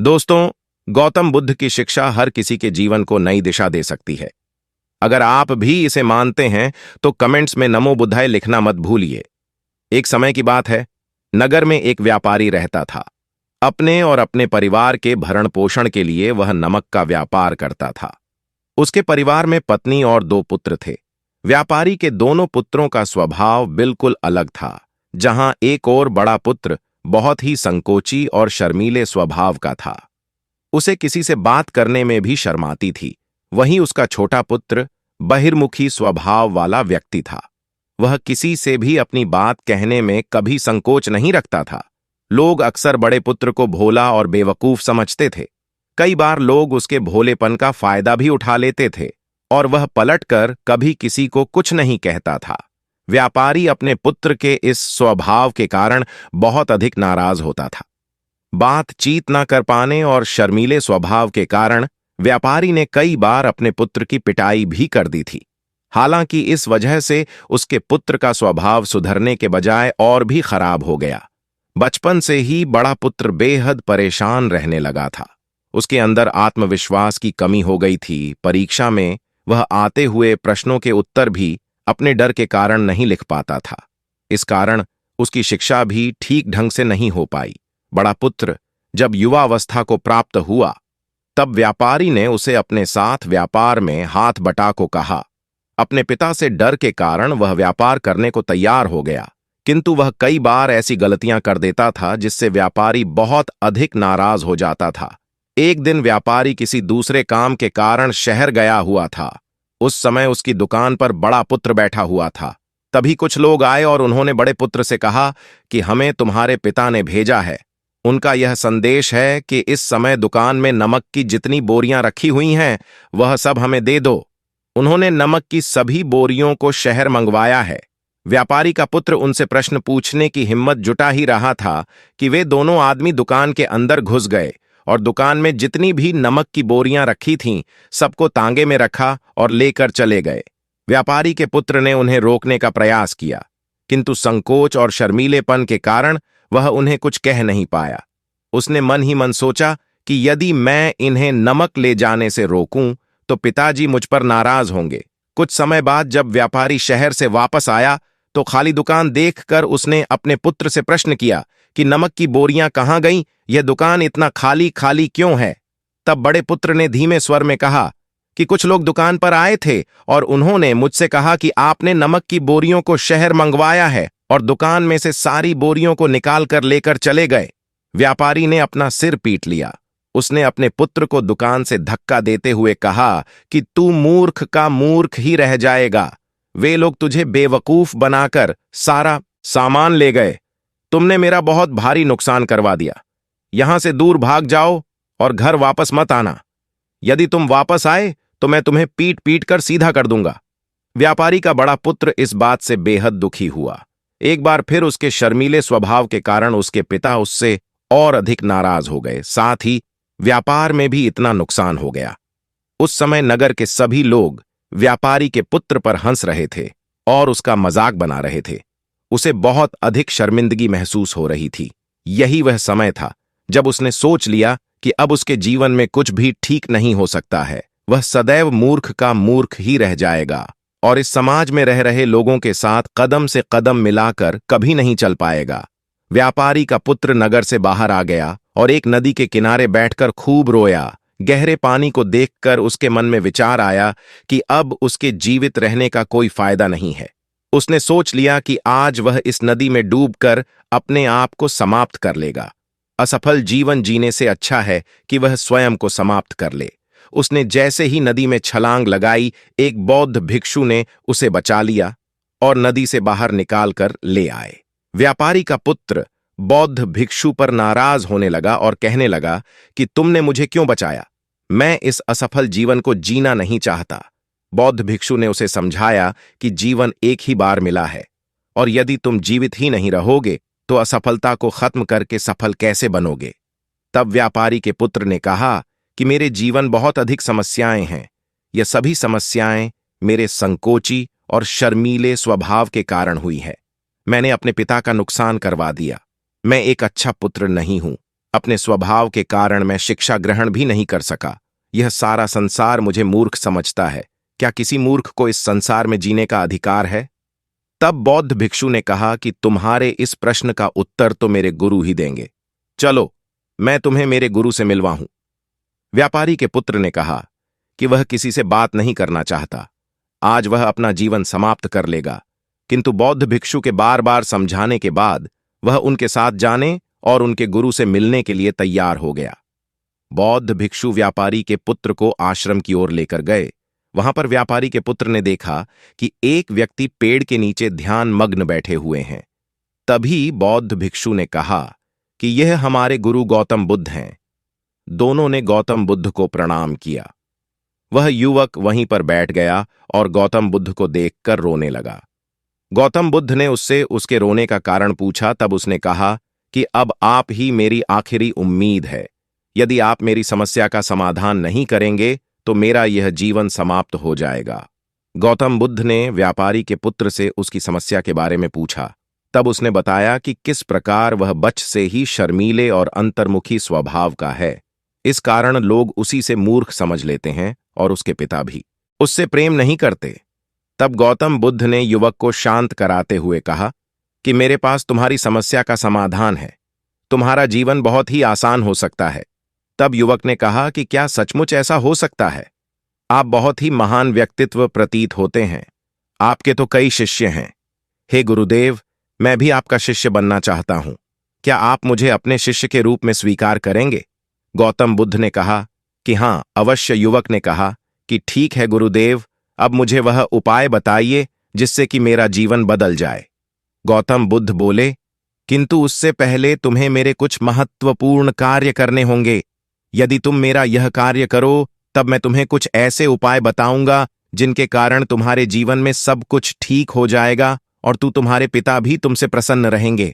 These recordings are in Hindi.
दोस्तों, गौतम बुद्ध की शिक्षा हर किसी के जीवन को नई दिशा दे सकती है। अगर आप भी इसे मानते हैं तो कमेंट्स में नमो बुद्धाय लिखना मत भूलिए। एक समय की बात है, नगर में एक व्यापारी रहता था। अपने और अपने परिवार के भरण पोषण के लिए वह नमक का व्यापार करता था। उसके परिवार में पत्नी और 2 पुत्र थे। व्यापारी के दोनों पुत्रों का स्वभाव बिल्कुल अलग था। जहां एक और बड़ा पुत्र बहुत ही संकोची और शर्मीले स्वभाव का था। उसे किसी से बात करने में भी शर्माती थी। वहीं उसका छोटा पुत्र बहिर्मुखी स्वभाव वाला व्यक्ति था। वह किसी से भी अपनी बात कहने में कभी संकोच नहीं रखता था। लोग अक्सर बड़े पुत्र को भोला और बेवकूफ समझते थे। कई बार लोग उसके भोलेपन का फायदा भी उठा लेते थे और वह पलटकर कभी किसी को कुछ नहीं कहता था। व्यापारी अपने पुत्र के इस स्वभाव के कारण बहुत अधिक नाराज होता था। बातचीत न कर पाने और शर्मीले स्वभाव के कारण व्यापारी ने कई बार अपने पुत्र की पिटाई भी कर दी थी। हालांकि इस वजह से उसके पुत्र का स्वभाव सुधरने के बजाय और भी खराब हो गया। बचपन से ही बड़ा पुत्र बेहद परेशान रहने लगा था। उसके अंदर आत्मविश्वास की कमी हो गई थी। परीक्षा में वह आते हुए प्रश्नों के उत्तर भी अपने डर के कारण नहीं लिख पाता था। इस कारण उसकी शिक्षा भी ठीक ढंग से नहीं हो पाई। बड़ा पुत्र जब युवावस्था को प्राप्त हुआ, तब व्यापारी ने उसे अपने साथ व्यापार में हाथ बटा को कहा। अपने पिता से डर के कारण वह व्यापार करने को तैयार हो गया, किंतु वह कई बार ऐसी गलतियां कर देता था जिससे व्यापारी बहुत अधिक नाराज हो जाता था। एक दिन व्यापारी किसी दूसरे काम के कारण शहर गया हुआ था। उस समय उसकी दुकान पर बड़ा पुत्र बैठा हुआ था। तभी कुछ लोग आए और उन्होंने बड़े पुत्र से कहा कि हमें तुम्हारे पिता ने भेजा है। उनका यह संदेश है कि इस समय दुकान में नमक की जितनी बोरियां रखी हुई हैं, वह सब हमें दे दो। उन्होंने नमक की सभी बोरियों को शहर मंगवाया है। व्यापारी का पुत्र उनसे प्रश्न पूछने की हिम्मत जुटा ही रहा था कि वे दोनों आदमी दुकान के अंदर घुस गए और दुकान में जितनी भी नमक की बोरियां रखी थीं, सबको तांगे में रखा और लेकर चले गए। व्यापारी के पुत्र ने उन्हें रोकने का प्रयास किया, किंतु संकोच और शर्मीलेपन के कारण वह उन्हें कुछ कह नहीं पाया। उसने मन ही मन सोचा कि यदि मैं इन्हें नमक ले जाने से रोकूं तो पिताजी मुझ पर नाराज होंगे। कुछ समय बाद जब व्यापारी शहर से वापस आया तो खाली दुकान देखकर उसने अपने पुत्र से प्रश्न किया कि नमक की बोरियां कहां गईं? यह दुकान इतना खाली खाली क्यों है? तब बड़े पुत्र ने धीमे स्वर में कहा कि कुछ लोग दुकान पर आए थे और उन्होंने मुझसे कहा कि आपने नमक की बोरियों को शहर मंगवाया है, और दुकान में से सारी बोरियों को निकाल कर लेकर चले गए। व्यापारी ने अपना सिर पीट लिया। उसने अपने पुत्र को दुकान से धक्का देते हुए कहा कि तू मूर्ख का मूर्ख ही रह जाएगा। वे लोग तुझे बेवकूफ बनाकर सारा सामान ले गए। तुमने मेरा बहुत भारी नुकसान करवा दिया। यहां से दूर भाग जाओ और घर वापस मत आना। यदि तुम वापस आए तो मैं तुम्हें पीट पीट कर सीधा कर दूंगा। व्यापारी का बड़ा पुत्र इस बात से बेहद दुखी हुआ। एक बार फिर उसके शर्मीले स्वभाव के कारण उसके पिता उससे और अधिक नाराज हो गए। साथ ही व्यापार में भी इतना नुकसान हो गया। उस समय नगर के सभी लोग व्यापारी के पुत्र पर हंस रहे थे और उसका मजाक बना रहे थे। उसे बहुत अधिक शर्मिंदगी महसूस हो रही थी। यही वह समय था जब उसने सोच लिया कि अब उसके जीवन में कुछ भी ठीक नहीं हो सकता है। वह सदैव मूर्ख का मूर्ख ही रह जाएगा और इस समाज में रह रहे लोगों के साथ कदम से कदम मिलाकर कभी नहीं चल पाएगा। व्यापारी का पुत्र नगर से बाहर आ गया और एक नदी के किनारे बैठकर खूब रोया। गहरे पानी को देखकर उसके मन में विचार आया कि अब उसके जीवित रहने का कोई फायदा नहीं है। उसने सोच लिया कि आज वह इस नदी में डूबकर अपने आप को समाप्त कर लेगा। असफल जीवन जीने से अच्छा है कि वह स्वयं को समाप्त कर ले। उसने जैसे ही नदी में छलांग लगाई, एक बौद्ध भिक्षु ने उसे बचा लिया और नदी से बाहर निकालकर ले आए। व्यापारी का पुत्र बौद्ध भिक्षु पर नाराज होने लगा और कहने लगा कि तुमने मुझे क्यों बचाया? मैं इस असफल जीवन को जीना नहीं चाहता। बौद्ध भिक्षु ने उसे समझाया कि जीवन एक ही बार मिला है और यदि तुम जीवित ही नहीं रहोगे तो असफलता को खत्म करके सफल कैसे बनोगे? तब व्यापारी के पुत्र ने कहा कि मेरे जीवन बहुत अधिक समस्याएं हैं। यह सभी समस्याएं मेरे संकोची और शर्मीले स्वभाव के कारण हुई है। मैंने अपने पिता का नुकसान करवा दिया। मैं एक अच्छा पुत्र नहीं हूं। अपने स्वभाव के कारण मैं शिक्षा ग्रहण भी नहीं कर सका। यह सारा संसार मुझे मूर्ख समझता है। क्या किसी मूर्ख को इस संसार में जीने का अधिकार है? तब बौद्ध भिक्षु ने कहा कि तुम्हारे इस प्रश्न का उत्तर तो मेरे गुरु ही देंगे। चलो, मैं तुम्हें मेरे गुरु से मिलवाऊं। व्यापारी के पुत्र ने कहा कि वह किसी से बात नहीं करना चाहता। आज वह अपना जीवन समाप्त कर लेगा। किंतु बौद्ध भिक्षु के बार बार समझाने के बाद वह उनके साथ जाने और उनके गुरु से मिलने के लिए तैयार हो गया। बौद्ध भिक्षु व्यापारी के पुत्र को आश्रम की ओर लेकर गए। वहां पर व्यापारी के पुत्र ने देखा कि एक व्यक्ति पेड़ के नीचे ध्यान मग्न बैठे हुए हैं। तभी बौद्ध भिक्षु ने कहा कि यह हमारे गुरु गौतम बुद्ध हैं। दोनों ने गौतम बुद्ध को प्रणाम किया। वह युवक वहीं पर बैठ गया और गौतम बुद्ध को देखकर रोने लगा। गौतम बुद्ध ने उससे उसके रोने का कारण पूछा। तब उसने कहा कि अब आप ही मेरी आखिरी उम्मीद है। यदि आप मेरी समस्या का समाधान नहीं करेंगे तो मेरा यह जीवन समाप्त हो जाएगा। गौतम बुद्ध ने व्यापारी के पुत्र से उसकी समस्या के बारे में पूछा। तब उसने बताया कि किस प्रकार वह बच से ही शर्मीले और अंतर्मुखी स्वभाव का है। इस कारण लोग उसी से मूर्ख समझ लेते हैं और उसके पिता भी उससे प्रेम नहीं करते। तब गौतम बुद्ध ने युवक को शांत कराते हुए कहा कि मेरे पास तुम्हारी समस्या का समाधान है। तुम्हारा जीवन बहुत ही आसान हो सकता है। तब युवक ने कहा कि क्या सचमुच ऐसा हो सकता है? आप बहुत ही महान व्यक्तित्व प्रतीत होते हैं। आपके तो कई शिष्य हैं। हे गुरुदेव, मैं भी आपका शिष्य बनना चाहता हूं। क्या आप मुझे अपने शिष्य के रूप में स्वीकार करेंगे? गौतम बुद्ध ने कहा कि हां, अवश्य। युवक ने कहा कि ठीक है गुरुदेव, अब मुझे वह उपाय बताइए जिससे कि मेरा जीवन बदल जाए। गौतम बुद्ध बोले, किंतु उससे पहले तुम्हें मेरे कुछ महत्वपूर्ण कार्य करने होंगे। यदि तुम मेरा यह कार्य करो तब मैं तुम्हें कुछ ऐसे उपाय बताऊंगा जिनके कारण तुम्हारे जीवन में सब कुछ ठीक हो जाएगा और तुम्हारे पिता भी तुमसे प्रसन्न रहेंगे।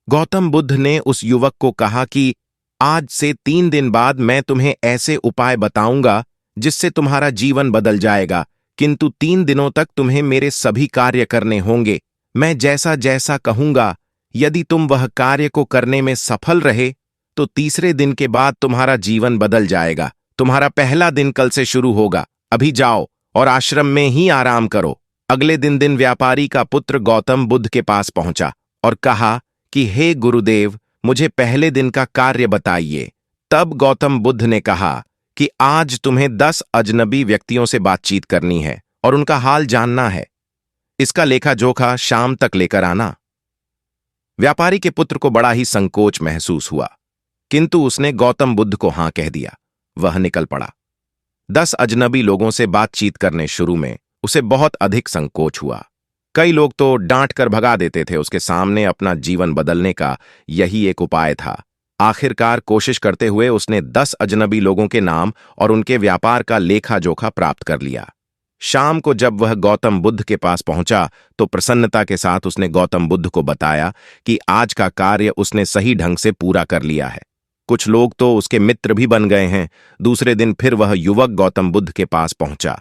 गौतम बुद्ध ने उस युवक को कहा कि आज से 3 दिन बाद मैं तुम्हें ऐसे उपाय बताऊंगा जिससे तुम्हारा जीवन बदल जाएगा, किंतु 3 दिनों तक तुम्हें मेरे सभी कार्य करने होंगे। मैं जैसा जैसा कहूंगा, यदि तुम वह कार्य को करने में सफल रहे तो तीसरे दिन के बाद तुम्हारा जीवन बदल जाएगा। तुम्हारा पहला दिन कल से शुरू होगा। अभी जाओ और आश्रम में ही आराम करो। अगले दिन व्यापारी का पुत्र गौतम बुद्ध के पास पहुंचा और कहा कि हे गुरुदेव, मुझे पहले दिन का कार्य बताइए। तब गौतम बुद्ध ने कहा कि आज तुम्हें 10 अजनबी व्यक्तियों से बातचीत करनी है और उनका हाल जानना है। इसका लेखा जोखा शाम तक लेकर आना। व्यापारी के पुत्र को बड़ा ही संकोच महसूस हुआ, किंतु उसने गौतम बुद्ध को हां कह दिया। वह निकल पड़ा। 10 अजनबी लोगों से बातचीत करने शुरू में उसे बहुत अधिक संकोच हुआ। कई लोग तो डांट कर भगा देते थे। उसके सामने अपना जीवन बदलने का यही एक उपाय था। आखिरकार कोशिश करते हुए उसने 10 अजनबी लोगों के नाम और उनके व्यापार का लेखा जोखा प्राप्त कर लिया। शाम को जब वह गौतम बुद्ध के पास पहुंचा तो प्रसन्नता के साथ उसने गौतम बुद्ध को बताया कि आज का कार्य उसने सही ढंग से पूरा कर लिया है। कुछ लोग तो उसके मित्र भी बन गए हैं। दूसरे दिन फिर वह युवक गौतम बुद्ध के पास पहुंचा।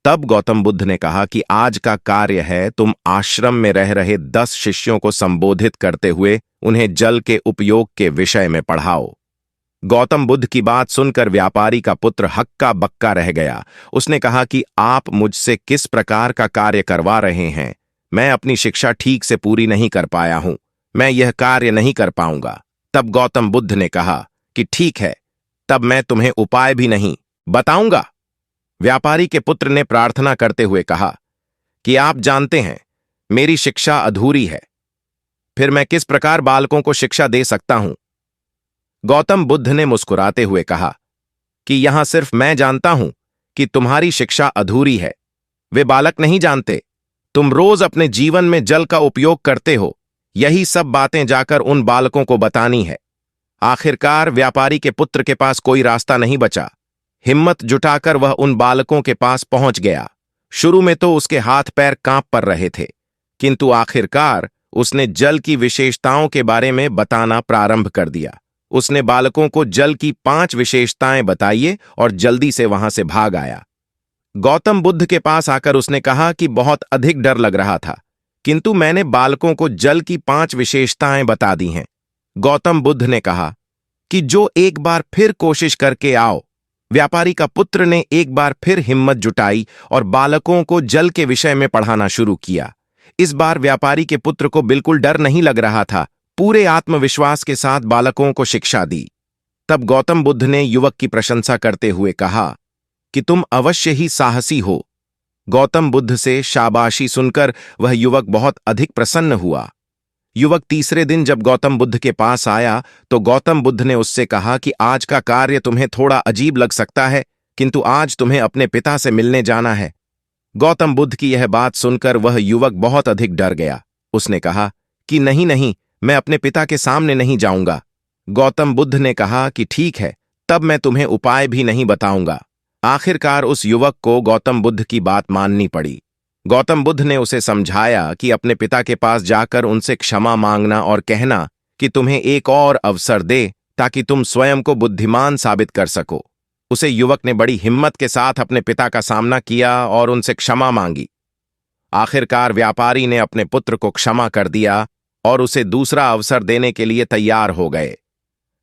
तब गौतम बुद्ध ने कहा कि आज का कार्य है, तुम आश्रम में रह रहे 10 शिष्यों को संबोधित करते हुए उन्हें जल के उपयोग के विषय में पढ़ाओ। गौतम बुद्ध की बात सुनकर व्यापारी का पुत्र हक्का बक्का रह गया। उसने कहा कि आप मुझसे किस प्रकार का कार्य करवा रहे हैं? मैं अपनी शिक्षा ठीक से पूरी नहीं कर पाया हूं। मैं यह कार्य नहीं कर पाऊंगा। तब गौतम बुद्ध ने कहा कि ठीक है, तब मैं तुम्हें उपाय भी नहीं बताऊंगा। व्यापारी के पुत्र ने प्रार्थना करते हुए कहा कि आप जानते हैं मेरी शिक्षा अधूरी है, फिर मैं किस प्रकार बालकों को शिक्षा दे सकता हूं? गौतम बुद्ध ने मुस्कुराते हुए कहा कि यहां सिर्फ मैं जानता हूं कि तुम्हारी शिक्षा अधूरी है, वे बालक नहीं जानते। तुम रोज अपने जीवन में जल का उपयोग करते हो। यही सब बातें जाकर उन बालकों को बतानी है। आखिरकार व्यापारी के पुत्र के पास कोई रास्ता नहीं बचा। हिम्मत जुटाकर वह उन बालकों के पास पहुंच गया। शुरू में तो उसके हाथ पैर कांप पर रहे थे, किंतु आखिरकार उसने जल की विशेषताओं के बारे में बताना प्रारंभ कर दिया। उसने बालकों को जल की 5 विशेषताएं बताइए और जल्दी से वहां से भाग आया। गौतम बुद्ध के पास आकर उसने कहा कि बहुत अधिक डर लग रहा था, किंतु मैंने बालकों को जल की 5 विशेषताएं बता दी हैं। गौतम बुद्ध ने कहा कि जो एक बार फिर कोशिश करके आओ। व्यापारी का पुत्र ने एक बार फिर हिम्मत जुटाई और बालकों को जल के विषय में पढ़ाना शुरू किया। इस बार व्यापारी के पुत्र को बिल्कुल डर नहीं लग रहा था, पूरे आत्मविश्वास के साथ बालकों को शिक्षा दी। तब गौतम बुद्ध ने युवक की प्रशंसा करते हुए कहा कि तुम अवश्य ही साहसी हो। गौतम बुद्ध से शाबाशी सुनकर वह युवक बहुत अधिक प्रसन्न हुआ। युवक तीसरे दिन जब गौतम बुद्ध के पास आया तो गौतम बुद्ध ने उससे कहा कि आज का कार्य तुम्हें थोड़ा अजीब लग सकता है, किंतु आज तुम्हें अपने पिता से मिलने जाना है। गौतम बुद्ध की यह बात सुनकर वह युवक बहुत अधिक डर गया। उसने कहा कि नहीं नहीं, मैं अपने पिता के सामने नहीं जाऊंगा। गौतम बुद्ध ने कहा कि ठीक है, तब मैं तुम्हें उपाय भी नहीं बताऊंगा। आखिरकार उस युवक को गौतम बुद्ध की बात माननी पड़ी। गौतम बुद्ध ने उसे समझाया कि अपने पिता के पास जाकर उनसे क्षमा मांगना और कहना कि तुम्हें एक और अवसर दे ताकि तुम स्वयं को बुद्धिमान साबित कर सको। उसे युवक ने बड़ी हिम्मत के साथ अपने पिता का सामना किया और उनसे क्षमा मांगी। आखिरकार व्यापारी ने अपने पुत्र को क्षमा कर दिया और उसे दूसरा अवसर देने के लिए तैयार हो गए।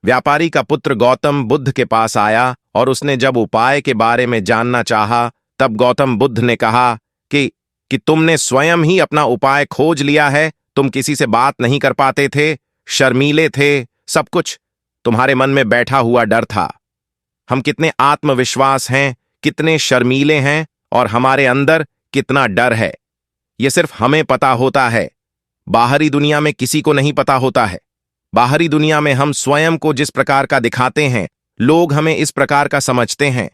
व्यापारी का पुत्र गौतम बुद्ध के पास आया और उसने जब उपाय के बारे में जानना चाहा, तब गौतम बुद्ध ने कहा कि तुमने स्वयं ही अपना उपाय खोज लिया है। तुम किसी से बात नहीं कर पाते थे, शर्मीले थे, सब कुछ तुम्हारे मन में बैठा हुआ डर था। हम कितने आत्मविश्वास हैं, कितने शर्मीले हैं और हमारे अंदर कितना डर है, यह सिर्फ हमें पता होता है। बाहरी दुनिया में किसी को नहीं पता होता है। बाहरी दुनिया में हम स्वयं को जिस प्रकार का दिखाते हैं, लोग हमें इस प्रकार का समझते हैं।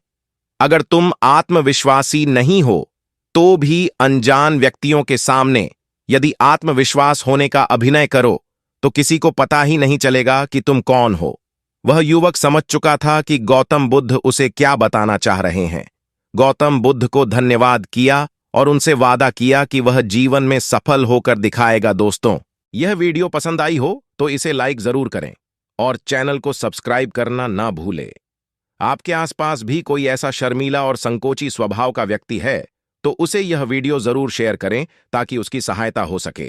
अगर तुम आत्मविश्वासी नहीं हो तो भी अनजान व्यक्तियों के सामने यदि आत्मविश्वास होने का अभिनय करो तो किसी को पता ही नहीं चलेगा कि तुम कौन हो। वह युवक समझ चुका था कि गौतम बुद्ध उसे क्या बताना चाह रहे हैं। गौतम बुद्ध को धन्यवाद किया और उनसे वादा किया कि वह जीवन में सफल होकर दिखाएगा। दोस्तों, यह वीडियो पसंद आई हो तो इसे लाइक जरूर करें और चैनल को सब्सक्राइब करना ना भूलें। आपके आसपास भी कोई ऐसा शर्मीला और संकोची स्वभाव का व्यक्ति है तो उसे यह वीडियो जरूर शेयर करें ताकि उसकी सहायता हो सके।